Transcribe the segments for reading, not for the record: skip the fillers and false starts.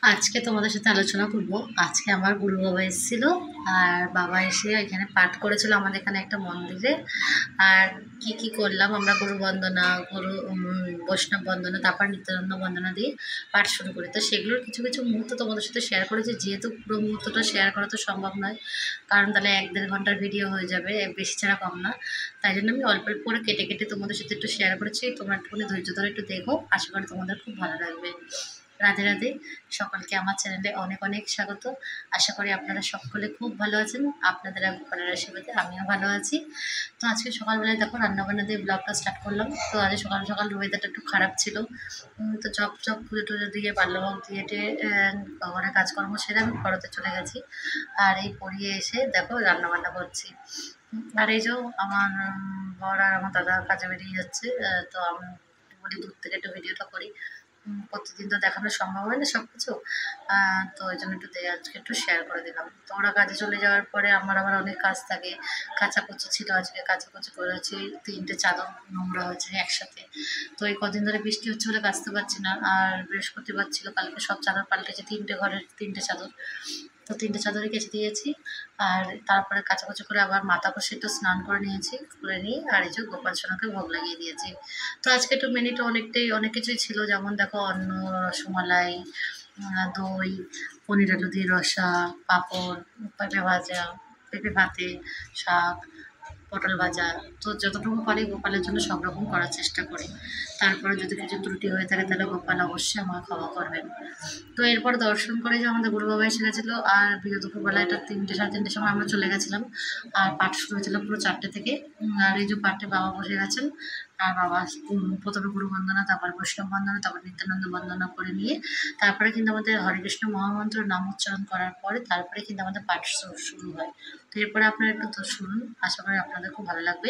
আজকে তোমাদের সাথে আলোচনা করব। আজকে আমার গুরু বাবা এসেছিল, আর বাবা এসে এখানে পাঠ করেছিল আমাদের এখানে একটা মন্দিরে। আর কি কি করলাম আমরা, গুরু বন্দনা, বৈষ্ণব বন্দনা, তারপর নিত্যানন্দ বন্দনা দিয়ে পাঠ শুরু করি। তো সেগুলোর কিছু কিছু মুহূর্ত তোমাদের সাথে শেয়ার করেছি, যেহেতু পুরো মুহূর্তটা শেয়ার করা তো সম্ভব নয়, কারণ তাহলে 1-1.5 ঘন্টার ভিডিও হয়ে যাবে, বেশি ছাড়া কম না। তাই জন্য আমি অল্প অল্প করে কেটে কেটে তোমাদের সাথে একটু শেয়ার করেছি। তোমরা একটুখানি ধৈর্য ধরে একটু দেখো, আশা করি তোমাদের খুব ভালো লাগবে। রাধে রাধে, সকলকে আমার চ্যানেলে অনেক অনেক স্বাগত। আশা করি আপনারা সকলে খুব ভালো আছেন। আপনাদের গোপালের আশীর্বাদে আমিও ভালো আছি। তো আজকে সকালবেলায় দেখো রান্নাবান্না দিয়ে ব্লগটা স্টার্ট করলাম। তো আজ সকাল সকাল ওয়েদারটা একটু খারাপ ছিল, তো চপ চপ পুজো টুজো দিয়ে পাল্লাভোগ দিয়ে ঘরে কাজকর্ম সেরে আমি ঘরেতে চলে গেছি। আর এই পড়িয়ে এসে দেখো রান্নাবান্না করছি। আর এই যে আমার বর আর আমার দাদা কাজে বেরিয়ে যাচ্ছে, তো আমি বলি দূর থেকে একটু ভিডিওটা করি। প্রতিদিন তো দেখানো সম্ভব হয় না সব কিছু, তো ওই জন্য আজকে একটু শেয়ার করে দিলাম। তো ওরা কাজে চলে যাওয়ার পরে আমার আবার অনেক কাজ থাকে। কাচাকুচি ছিল, আজকে কাচাকুচি করেছি। 3টে চাদর নোংরা হয়েছে একসাথে। তো এই কদিন ধরে বৃষ্টি হচ্ছে বলে কাচতে পারছি না। আর বৃহস্পতিবার ছিল, কালকে সব চাদর পাল্টেছে, 3টে ঘরের 3টে চাদর। তো 3টে চাদরই কেচে দিয়েছি। আর তারপরে কাচাকুচি করে আবার মাথা কষে একটু স্নান করে নিয়েছি, করে নিয়ে আর এই যে গোপাল সোনাকে ভোগ লাগিয়ে দিয়েছি। তো আজকে একটু মেনুটা অনেক কিছুই ছিল, যেমন দেখো অন্ন, রসমালাই, দই, পনির আলু দিয়ে রসা, পাঁপড়, পেঁপে ভাজা, পেঁপে ভাতে, শাক, পটল ভাজা। তো যতটুকু পারি গোপালের জন্য সব রকম করার চেষ্টা করি। তারপরে যদি কিছু ত্রুটি হয়ে থাকে তাহলে গোপাল অবশ্যই আমার ক্ষমা করবেন। তো এরপর দর্শন করে যে আমাদের গুরু বাবা এসে গেছিলো, আর দুপুরবেলা এটা 3টে সাড়ে 3টের সময় আমরা চলে গেছিলাম। আর পাঠ শুরু হয়েছিল পুরো 4টে থেকে। আর এই যে পাঠে বাবা বসে গেছেন, আর বাবা প্রথমে গুরু বন্দনা, তারপর বৈষ্ণব বন্দনা, তারপর নিত্যানন্দ বন্দনা করে নিয়ে তারপরে কিন্তু আমাদের হরে কৃষ্ণ মহামন্ত্র নাম উচ্চারণ করার পরে তারপরে কিন্তু আমাদের পাঠ শুরু হয়। তো এরপরে আপনারা একটু শুনুন, আশা করি আপনাদের খুব ভালো লাগবে।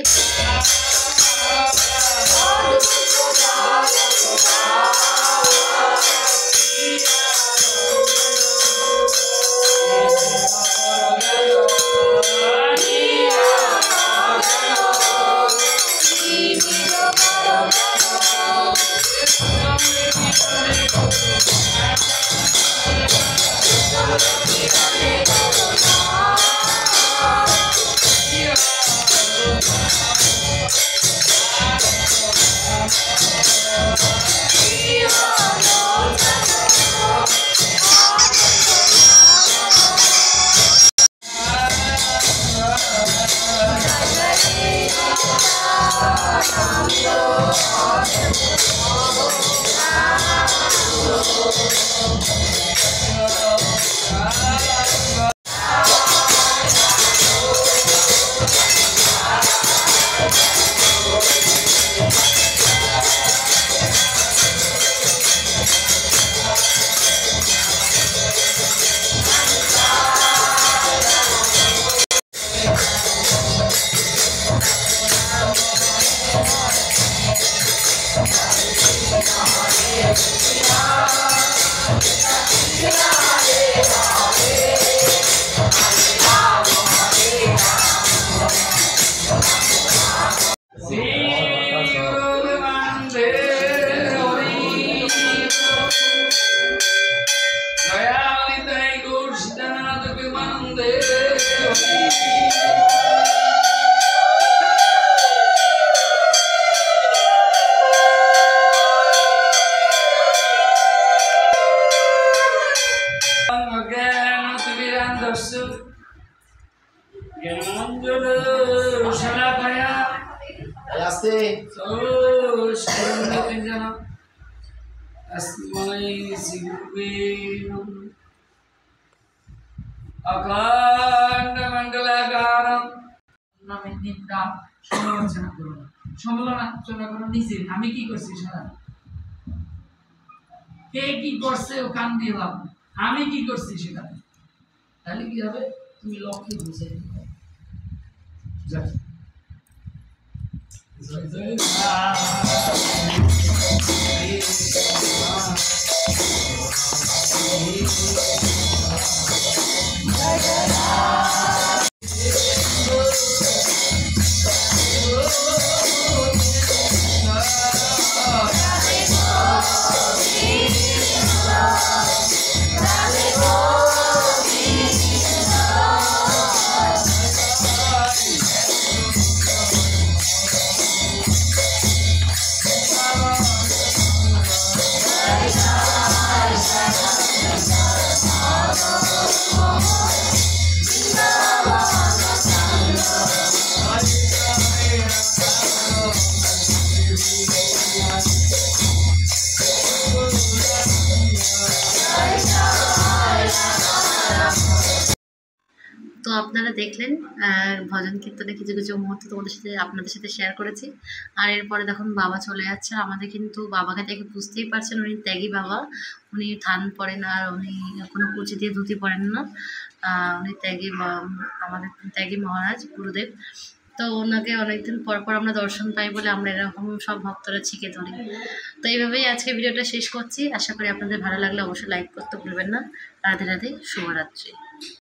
সমালোচনা করো নিজে, আমি কি করছি সারা, কে কি করছে ও কান দিয়ে লাভ, আমি কি করছি সেটা। তাহলে কি হবে, তুমি লক্ষ্যে বুঝে জয় জয় তো আপনারা দেখলেন ভজন কীর্তনে কিছু কিছু মুহূর্ত আপনাদের সাথে শেয়ার করেছি। আর এরপরে দেখুন বাবা চলে যাচ্ছে। আমাদের কিন্তু বাবাকে দেখে বুঝতেই পারছেন উনি ত্যাগী বাবা। উনি থান পরেন আর উনি কোনো কুচি দিয়ে ধুতি পরেন না। উনি ত্যাগী, আমাদের ত্যাগী মহারাজ গুরুদেব। তো ওনাকে অনেকদিন পর পর আমরা দর্শন পাই বলে আমরা এরকম সব ভক্তরা ছিকে ধরি। তো এইভাবেই আজকে ভিডিওটা শেষ করছি। আশা করি আপনাদের ভালো লাগলে অবশ্যই লাইক করতে ভুলবেন না। রাধে রাধে, শুভরাত্রি।